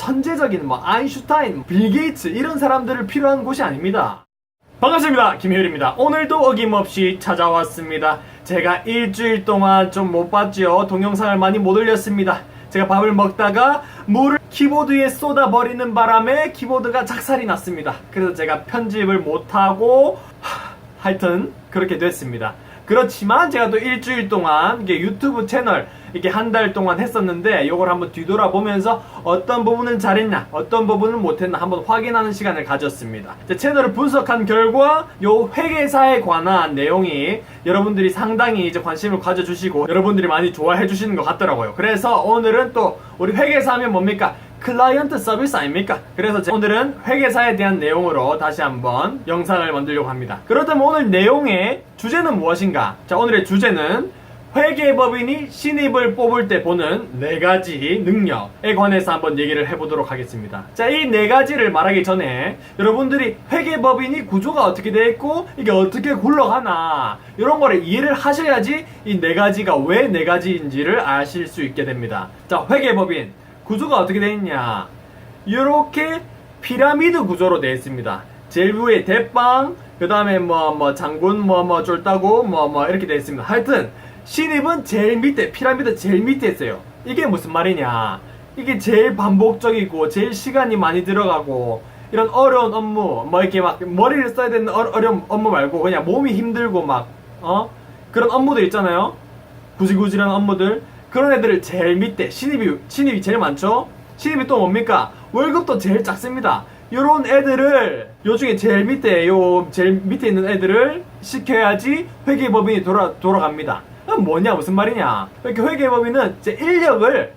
천재적인 뭐 아인슈타인, 빌 게이츠 이런 사람들을 필요한 곳이 아닙니다. 반갑습니다. 김효율입니다. 오늘도 어김없이 찾아왔습니다. 제가 일주일 동안 좀 못 봤죠. 동영상을 많이 못 올렸습니다. 제가 밥을 먹다가 물을 키보드에 쏟아버리는 바람에 키보드가 작살이 났습니다. 그래서 제가 편집을 못하고 하여튼 그렇게 됐습니다. 그렇지만 제가 또 일주일 동안 이게 유튜브 채널 이렇게 한 달 동안 했었는데 요걸 한번 뒤돌아보면서 어떤 부분은 잘했나 어떤 부분은 못했나 한번 확인하는 시간을 가졌습니다. 제 채널을 분석한 결과 요 회계사에 관한 내용이 여러분들이 상당히 이제 관심을 가져주시고 여러분들이 많이 좋아해 주시는 것 같더라고요. 그래서 오늘은 또 우리 회계사 하면 뭡니까? 클라이언트 서비스 아닙니까? 그래서 오늘은 회계사에 대한 내용으로 다시 한번 영상을 만들려고 합니다. 그렇다면 오늘 내용의 주제는 무엇인가? 자, 오늘의 주제는 회계법인이 신입을 뽑을 때 보는 4가지 능력에 관해서 한번 얘기를 해보도록 하겠습니다. 자, 이 4가지를 말하기 전에 여러분들이 회계법인이 구조가 어떻게 되어 있고 이게 어떻게 굴러가나 이런 거를 이해를 하셔야지 이 4가지가 왜 4가지인지를 아실 수 있게 됩니다. 자, 회계법인 구조가 어떻게 되어 있냐, 이렇게 피라미드 구조로 되어 있습니다. 제일 위에 대빵, 그 다음에 장군 쫄따구 이렇게 되어 있습니다. 하여튼 신입은 제일 밑에, 피라미드 제일 밑에 있어요. 이게 무슨 말이냐, 이게 제일 반복적이고 제일 시간이 많이 들어가고 이런 어려운 업무, 이렇게 막 머리를 써야 되는 어려운 업무 말고 그냥 몸이 힘들고 그런 업무들 있잖아요. 구질구질한 업무들, 그런 애들을 제일 밑에, 신입이 제일 많죠. 신입이 또 뭡니까? 월급도 제일 작습니다. 요런 애들을, 요 중에 제일 밑에 있는 애들을 시켜야지 회계법인이 돌아갑니다. 뭐냐, 무슨 말이냐. 이렇게 회계법인은 이제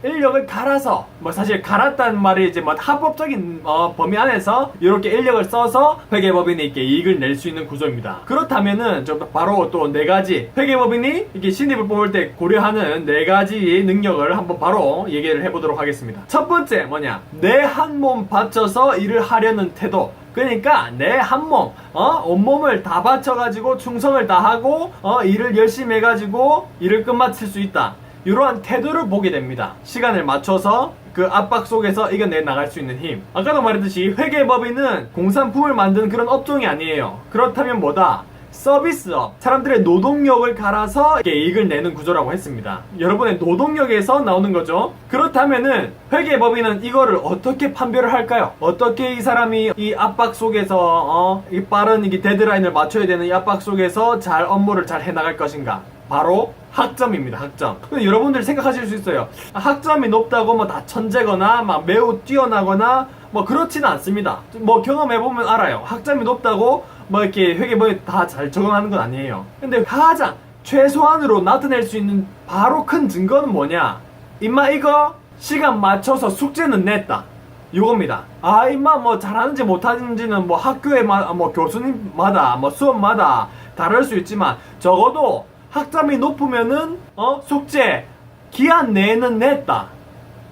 인력을 갈아서, 사실 갈았다는 말이 이제 합법적인 범위 안에서 이렇게 인력을 써서 회계법인이 이렇게 이익을 낼 수 있는 구조입니다. 그렇다면은 좀 바로 또 4가지 회계법인이 이렇게 신입을 뽑을 때 고려하는 4가지 능력을 한번 바로 얘기를 해보도록 하겠습니다. 첫 번째 뭐냐, 내 한 몸 바쳐서 일을 하려는 태도. 그러니까 내 한 몸, 온몸을 다 바쳐가지고 충성을 다하고 일을 열심히 해가지고 일을 끝마칠 수 있다. 이러한 태도를 보게 됩니다. 시간을 맞춰서 그 압박 속에서 이겨내 나갈 수 있는 힘. 아까도 말했듯이 회계법인은 공산품을 만드는 그런 업종이 아니에요. 그렇다면 뭐다? 서비스업, 사람들의 노동력을 갈아서 이익을 내는 구조라고 했습니다. 여러분의 노동력에서 나오는 거죠. 그렇다면은 회계법인은 이거를 어떻게 판별을 할까요? 어떻게 이 사람이 이 압박 속에서 이 빠른 이 데드라인을 맞춰야 되는 이 압박 속에서 업무를 잘 해나갈 것인가? 바로 학점입니다. 학점. 근데 여러분들 생각하실 수 있어요. 학점이 높다고 다 천재거나 매우 뛰어나거나 그렇지는 않습니다. 경험해보면 알아요. 학점이 높다고 이렇게 회계법인이 다 잘 적응하는 건 아니에요. 근데 가장 최소한으로 나타낼 수 있는 바로 큰 증거는 뭐냐? 임마 이거 시간 맞춰서 숙제는 냈다. 이겁니다. 임마 잘하는지 못하는지는 학교에 교수님마다 수업마다 다를 수 있지만 적어도 학점이 높으면은 숙제 기한 내에는 냈다.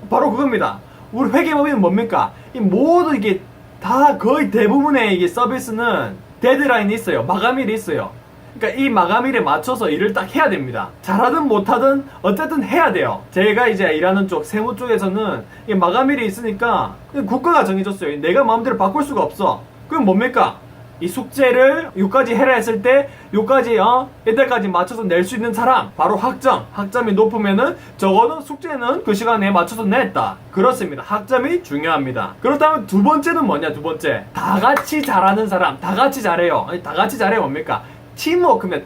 바로 그겁니다. 우리 회계법인은 뭡니까? 이 모두 이게 다 거의 대부분의 이게 서비스는 데드라인이 있어요. 마감일이 있어요. 그러니까 이 마감일에 맞춰서 일을 딱 해야 됩니다. 잘하든 못하든 어쨌든 해야 돼요. 제가 이제 일하는 쪽, 세무 쪽에서는 이 마감일이 있으니까 국가가 정해줬어요. 내가 마음대로 바꿀 수가 없어. 그럼 뭡니까? 이 숙제를 요까지 해라 했을 때 요까지 이때까지 맞춰서 낼 수 있는 사람, 바로 학점이 높으면은 적어도 숙제는 그 시간에 맞춰서 냈다. 그렇습니다. 학점이 중요합니다. 그렇다면 두 번째는 뭐냐? 두 번째, 다 같이 잘하는 사람. 다 같이 잘해요. 다 같이 잘해 뭡니까? 팀워크입니다.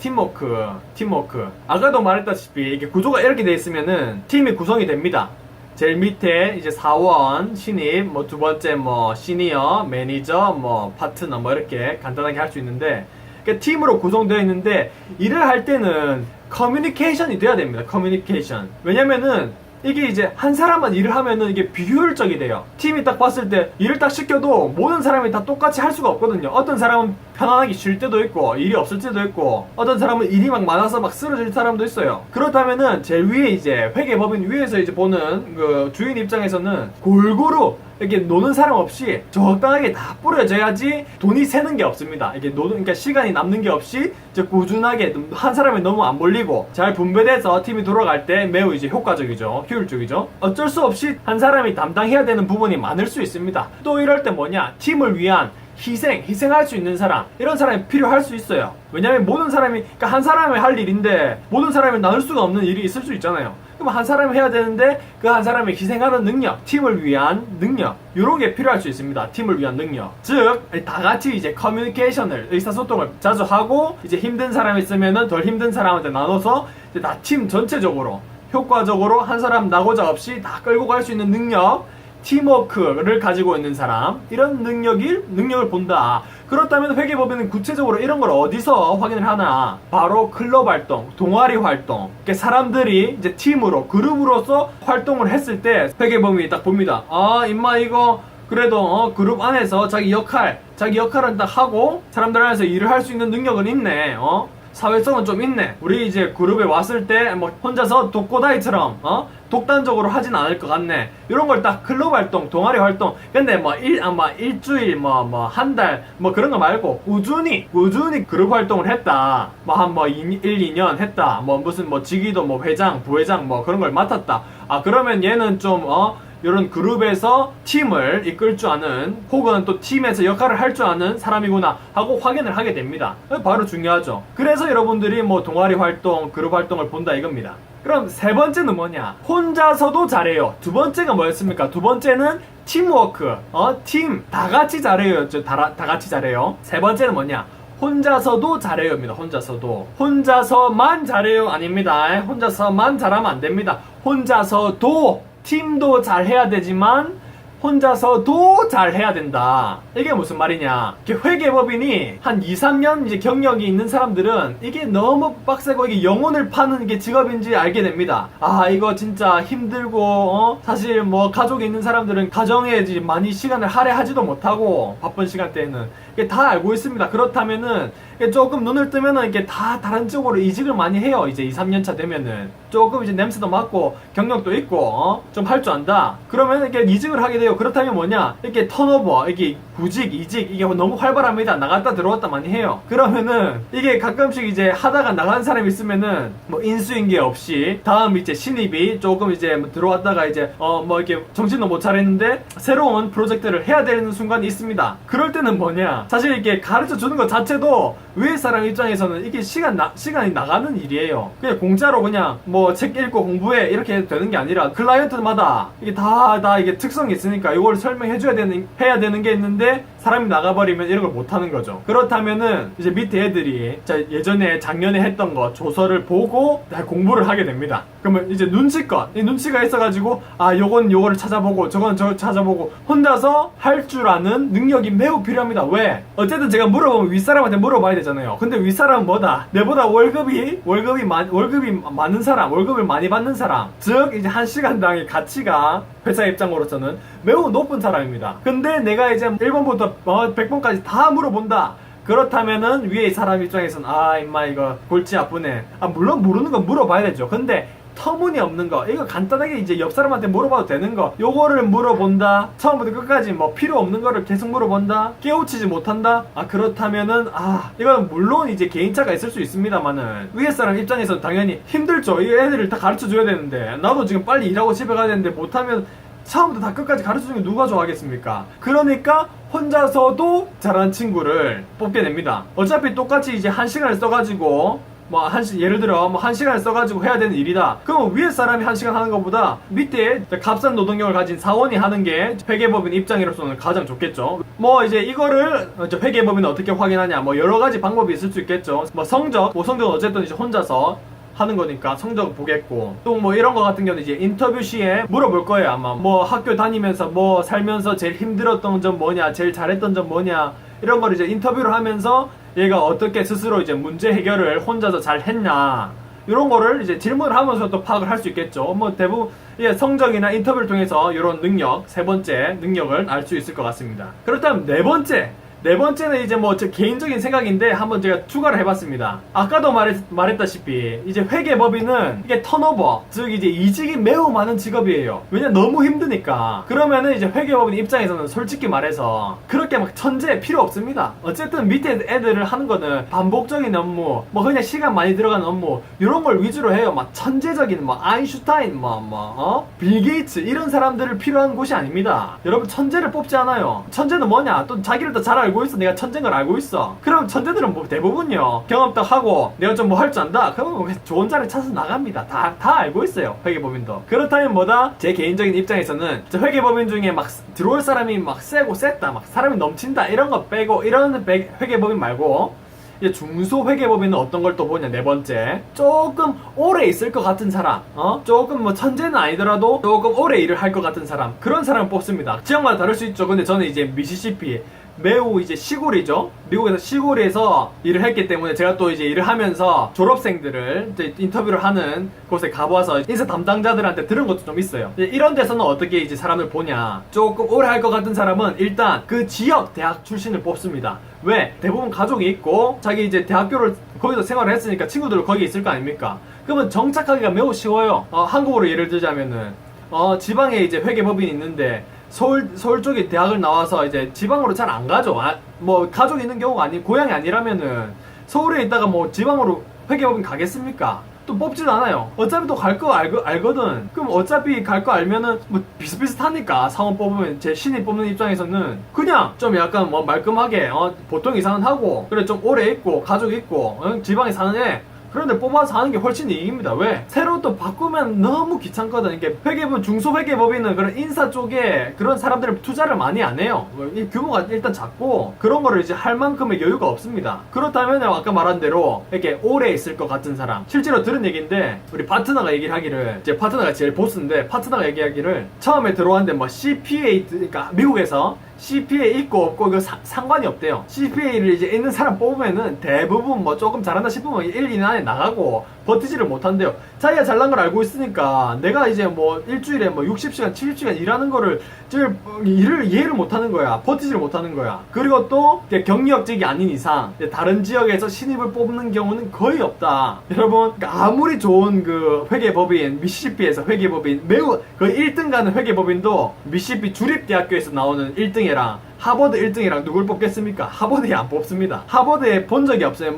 팀워크. 아까도 말했다시피 이게 구조가 이렇게 돼 있으면은 팀이 구성이 됩니다. 제일 밑에 이제 사원, 신입, 두 번째 시니어, 매니저, 파트너 이렇게 간단하게 할 수 있는데, 그러니까 팀으로 구성되어 있는데 일을 할 때는 커뮤니케이션이 돼야 됩니다. 커뮤니케이션. 왜냐면은 이게 이제 한 사람만 일을 하면은 이게 비효율적이 돼요. 팀이 딱 봤을 때 일을 딱 시켜도 모든 사람이 다 똑같이 할 수가 없거든요. 어떤 사람은 편안하게 쉴 때도 있고 일이 없을 때도 있고 어떤 사람은 일이 많아서 쓰러질 사람도 있어요. 그렇다면은 제일 위에 이제 회계법인 위에서 이제 보는 그 주인 입장에서는 골고루 이렇게 노는 사람 없이 적당하게 다 뿌려져야지 돈이 새는 게 없습니다. 이게 그러니까 시간이 남는 게 없이 이제 꾸준하게 한 사람이 너무 안 몰리고 잘 분배돼서 팀이 돌아갈 때 매우 이제 효과적이죠. 효율적이죠. 어쩔 수 없이 한 사람이 담당해야 되는 부분이 많을 수 있습니다. 또 이럴 때 뭐냐, 팀을 위한 희생할 수 있는 사람, 이런 사람이 필요할 수 있어요. 왜냐면 모든 사람이, 그러니까 한 사람이 할 일인데 모든 사람이 나눌 수가 없는 일이 있을 수 있잖아요. 그럼 한 사람이 해야 되는데 그 한 사람이 희생하는 능력, 팀을 위한 능력, 이런 게 필요할 수 있습니다. 팀을 위한 능력. 즉, 다 같이 이제 커뮤니케이션을, 의사소통을 자주 하고, 이제 힘든 사람이 있으면은 덜 힘든 사람한테 나눠서 이제 다 팀 전체적으로 효과적으로 한 사람 나고자 없이 다 끌고 갈 수 있는 능력, 팀워크를 가지고 있는 사람, 이런 능력을 본다. 그렇다면 회계법인은 구체적으로 이런 걸 어디서 확인을 하나? 바로 클럽 활동, 동아리 활동. 사람들이 이제 팀으로, 그룹으로서 활동을 했을 때 회계법인이 딱 봅니다. 아, 임마 이거 그래도 그룹 안에서 자기 역할은 딱 하고 사람들 안에서 일을 할 수 있는 능력은 있네. 사회성은 좀 있네. 우리 이제 그룹에 왔을 때 뭐 혼자서 독고다이처럼 독단적으로 하진 않을 것 같네. 이런 걸 딱 클럽 활동, 동아리 활동. 근데 뭐 일주일, 한 달, 그런 거 말고 꾸준히 그룹 활동을 했다. 한 1, 2년 했다. 무슨 직위도 회장, 부회장 그런 걸 맡았다. 아, 그러면 얘는 좀 이런 그룹에서 팀을 이끌 줄 아는, 혹은 또 팀에서 역할을 할 줄 아는 사람이구나 하고 확인을 하게 됩니다. 바로 중요하죠. 그래서 여러분들이 동아리 활동, 그룹 활동을 본다 이겁니다. 그럼 세 번째는 뭐냐? 혼자서도 잘해요. 두 번째가 뭐였습니까? 두 번째는 팀워크. 팀. 다 같이 잘해요. 다 같이 잘해요. 세 번째는 뭐냐? 혼자서도 잘해요입니다. 혼자서만 잘해요 아닙니다. 혼자서만 잘하면 안 됩니다. 혼자서도, 팀도 잘 해야 되지만 혼자서도 잘 해야 된다. 이게 무슨 말이냐? 회계법인이 한 2, 3년 이제 경력이 있는 사람들은 이게 너무 빡세고 이게 영혼을 파는 게 직업인지 알게 됩니다. 아, 이거 진짜 힘들고, 사실 가족이 있는 사람들은 가정에 이제 많이 시간을 할애하지도 못하고 바쁜 시간대에는 이게 다 알고 있습니다. 그렇다면은 조금 눈을 뜨면은 이게 다 다른 쪽으로 이직을 많이 해요. 이제 2, 3년 차 되면은 조금 이제 냄새도 맡고 경력도 있고 좀 할 줄 안다. 그러면 이렇게 이직을 하게 돼요. 그렇다면 뭐냐? 이렇게 턴오버, 이게 구직, 이직 이게 너무 활발합니다. 나갔다 들어왔다 많이 해요. 그러면은 이게 가끔씩 이제 하다가 나간 사람이 있으면은 인수인계 없이 다음 이제 신입이 조금 이제 들어왔다가 이제 이렇게 정신도 못 차렸는데 새로운 프로젝트를 해야 되는 순간이 있습니다. 그럴 때는 뭐냐? 사실 이렇게 가르쳐 주는 것 자체도 위에 사람 입장에서는 이게 시간이 나가는 일이에요. 그냥 공짜로 그냥 책 읽고 공부해 이렇게 되는 게 아니라 클라이언트마다 이게 다 이게 특성이 있으니까 이걸 해야 되는 게 있는데 사람이 나가버리면 이런 걸 못하는 거죠. 그렇다면은 이제 밑에 애들이 예전에 작년에 했던 거 조서를 보고 공부를 하게 됩니다. 그러면 이제 눈치가 있어가지고 요거를 찾아보고 저건 찾아보고 혼자서 할 줄 아는 능력이 매우 필요합니다. 왜? 어쨌든 제가 물어보면 윗사람한테 물어봐야 되잖아요. 근데 윗사람은 뭐다? 내보다 월급이 많은 사람, 월급을 많이 받는 사람, 즉 이제 한 시간당의 가치가 회사 입장으로서는 매우 높은 사람입니다. 근데 내가 이제 1번부터 100번까지 다 물어본다. 그렇다면은 위에 사람 입장에서는 임마 이거 골치 아프네. 물론 모르는 건 물어봐야 되죠. 근데 터무니없는 거, 이거 간단하게 이제 옆 사람한테 물어봐도 되는 거, 요거를 물어본다. 처음부터 끝까지 필요 없는 거를 계속 물어본다. 깨우치지 못한다. 그렇다면은 이건 물론 이제 개인차가 있을 수 있습니다만은 위에 사람 입장에서는 당연히 힘들죠. 이 애들을 다 가르쳐 줘야 되는데 나도 지금 빨리 일하고 집에 가야 되는데 못하면 처음부터 다 끝까지 가르쳐 주는 게 누가 좋아하겠습니까? 그러니까 혼자서도 잘하는 친구를 뽑게 됩니다. 어차피 똑같이 이제 1시간을 써가지고 예를 들어 1시간을 써가지고 해야 되는 일이다. 그럼 위에 사람이 1시간 하는 것보다 밑에 값싼 노동력을 가진 사원이 하는 게 회계법인 입장으로서는 가장 좋겠죠. 이제 이거를 회계법인은 어떻게 확인하냐? 여러 가지 방법이 있을 수 있겠죠. 성적은 어쨌든 이제 혼자서 하는 거니까 성적 보겠고, 또 이런 거 같은 경우는 이제 인터뷰 시에 물어볼 거예요. 아마 학교 다니면서 살면서 제일 힘들었던 점 뭐냐, 제일 잘했던 점 뭐냐, 이런 걸 이제 인터뷰를 하면서 얘가 어떻게 스스로 이제 문제 해결을 혼자서 잘 했냐, 이런 거를 이제 질문을 하면서 또 파악을 할 수 있겠죠. 대부분 성적이나 인터뷰를 통해서 이런 능력, 세 번째 능력을 알 수 있을 것 같습니다. 그렇다면 네 네 번째는 이제 뭐 제 개인적인 생각인데 한번 제가 추가를 해봤습니다. 아까도 말했다시피 이제 회계법인은 이게 턴오버, 즉 이제 이직이 매우 많은 직업이에요. 왜냐 너무 힘드니까. 그러면은 이제 회계법인 입장에서는 솔직히 말해서 그렇게 막 천재 필요 없습니다. 어쨌든 밑에 애들을 하는 거는 반복적인 업무, 뭐 그냥 시간 많이 들어가는 업무 이런 걸 위주로 해요. 막 천재적인 뭐 아인슈타인, 빌 게이츠 이런 사람들을 필요한 곳이 아닙니다. 여러분 천재를 뽑지 않아요. 천재는 뭐냐? 또 자기를 더 잘 알고 있어. 내가 천재인 걸 알고 있어. 그럼 천재들은 뭐 대부분요 경험 딱 하고 내가 좀 뭐 할 줄 안다. 그러면 뭐 좋은 자리 찾아서 나갑니다. 다 알고 있어요. 회계법인도. 그렇다면 뭐다? 제 개인적인 입장에서는 회계법인 중에 막 들어올 사람이 막 세고 셌다, 막 사람이 넘친다 이런 거 빼고 이런 회계법인 말고 이제 중소회계법인은 어떤 걸 또 보냐. 네 번째, 조금 오래 있을 것 같은 사람, 조금 뭐 천재는 아니더라도 조금 오래 일을 할 것 같은 사람, 그런 사람을 뽑습니다. 지역마다 다를 수 있죠. 근데 저는 이제 미시시피 매우 이제 시골이죠. 미국에서 시골에서 일을 했기 때문에 제가 또 이제 일을 하면서 졸업생들을 이제 인터뷰를 하는 곳에 가봐서 인사 담당자들한테 들은 것도 좀 있어요. 이런 데서는 어떻게 이제 사람을 보냐. 조금 오래 할 것 같은 사람은 일단 그 지역 대학 출신을 뽑습니다. 왜? 대부분 가족이 있고 자기 이제 대학교를 거기서 생활을 했으니까 친구들 거기 있을 거 아닙니까? 그러면 정착하기가 매우 쉬워요. 한국으로 예를 들자면은 지방에 이제 회계법인이 있는데 서울 쪽에 대학을 나와서 이제 지방으로 잘 안 가죠. 뭐 가족이 있는 경우가 고향이 아니라면은 서울에 있다가 뭐 지방으로 회계법인 가겠습니까? 또 뽑지도 않아요. 어차피 또 갈 거 알거든. 그럼 어차피 갈 거 알면은 뭐 비슷비슷하니까 사원 뽑으면 제 신입 뽑는 입장에서는 그냥 좀 약간 뭐 말끔하게 보통 이상은 하고 그래 좀 오래 있고 가족 있고 지방에 사는 애 그런데 뽑아서 하는 게 훨씬 이익입니다. 왜? 새로 또 바꾸면 너무 귀찮거든. 이게 회계법, 중소회계법인은 그런 인사 쪽에 그런 사람들을 투자를 많이 안 해요. 이 규모가 일단 작고 그런 거를 이제 할 만큼의 여유가 없습니다. 그렇다면 아까 말한 대로 이렇게 오래 있을 것 같은 사람. 실제로 들은 얘기인데 우리 파트너가 얘기를 하기를, 제 파트너가 제일 보스인데 파트너가 얘기하기를 처음에 들어왔는데 뭐 CPA, 그러니까 미국에서 CPA 있고 없고 이거 상관이 없대요. CPA를 이제 있는 사람 뽑으면은 대부분 뭐 조금 잘한다 싶으면 1, 2년 안에 나가고 버티지를 못한대요. 자기가 잘난 걸 알고 있으니까 내가 이제 뭐 일주일에 뭐 60시간, 70시간 일하는 거를 일을 이해를 못하는 거야. 버티지를 못하는 거야. 그리고 또 경력직이 아닌 이상 다른 지역에서 신입을 뽑는 경우는 거의 없다. 여러분 그러니까 아무리 좋은 그 회계법인, 미시시피에서 회계법인 매우 거의 1등 가는 회계법인도 미시시피 주립대학교에서 나오는 1등이랑 하버드 1등이랑 누굴 뽑겠습니까? 하버드에 안 뽑습니다. 하버드에 본 적이 없어요.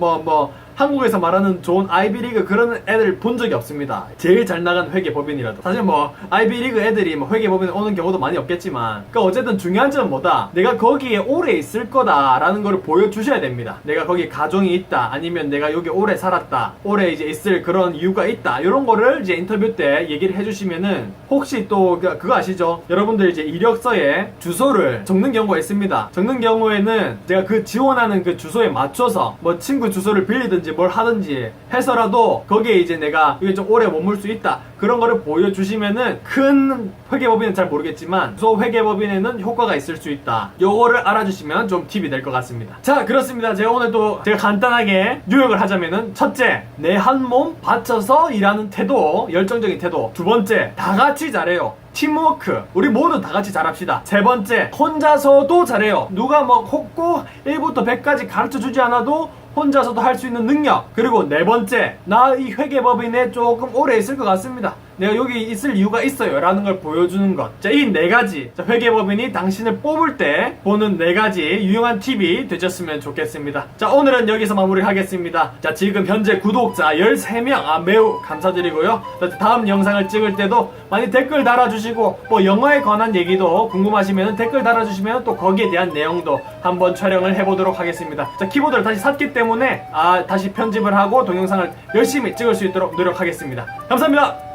한국에서 말하는 좋은 아이비리그 그런 애들 본 적이 없습니다. 제일 잘 나간 회계법인이라도. 사실 뭐 아이비리그 애들이 뭐 회계법인 오는 경우도 많이 없겠지만 그러니까 어쨌든 중요한 점은 뭐다? 내가 거기에 오래 있을 거다라는 걸 보여주셔야 됩니다. 내가 거기 가정이 있다, 아니면 내가 여기 오래 살았다, 오래 이제 있을 그런 이유가 있다, 이런 거를 이제 인터뷰 때 얘기를 해주시면은 혹시 또 그거 아시죠? 여러분들 이제 이력서에 주소를 적는 경우가 있습니다. 적는 경우에는 제가 그 지원하는 그 주소에 맞춰서 뭐 친구 주소를 빌리든지 뭘 하든지 해서라도 거기에 이제 내가 이게 좀 오래 머물 수 있다, 그런 거를 보여주시면은 큰 회계법인은 잘 모르겠지만 소 회계법인에는 효과가 있을 수 있다. 요거를 알아주시면 좀 팁이 될 것 같습니다. 자, 그렇습니다. 제가 오늘 또 제가 간단하게 요약을 하자면은 첫째, 내 한 몸 바쳐서 일하는 태도, 열정적인 태도. 두 번째, 다 같이 잘해요. 팀워크. 우리 모두 다 같이 잘합시다. 세 번째, 혼자서도 잘해요. 누가 뭐 꼭 1부터 100까지 가르쳐 주지 않아도 혼자서도 할 수 있는 능력. 그리고 네 번째, 나 이 회계법인에 조금 오래 있을 것 같습니다. 내가 여기 있을 이유가 있어요 라는 걸 보여주는 것. 자, 이 네 가지, 회계법인이 당신을 뽑을 때 보는 네 가지 유용한 팁이 되셨으면 좋겠습니다. 자, 오늘은 여기서 마무리하겠습니다. 자, 지금 현재 구독자 13명, 매우 감사드리고요. 다음 영상을 찍을 때도 많이 댓글 달아주시고 뭐 영어에 관한 얘기도 궁금하시면 댓글 달아주시면 또 거기에 대한 내용도 한번 촬영을 해보도록 하겠습니다. 자, 키보드를 다시 샀기 때문에 다시 편집을 하고 동영상을 열심히 찍을 수 있도록 노력하겠습니다. 감사합니다.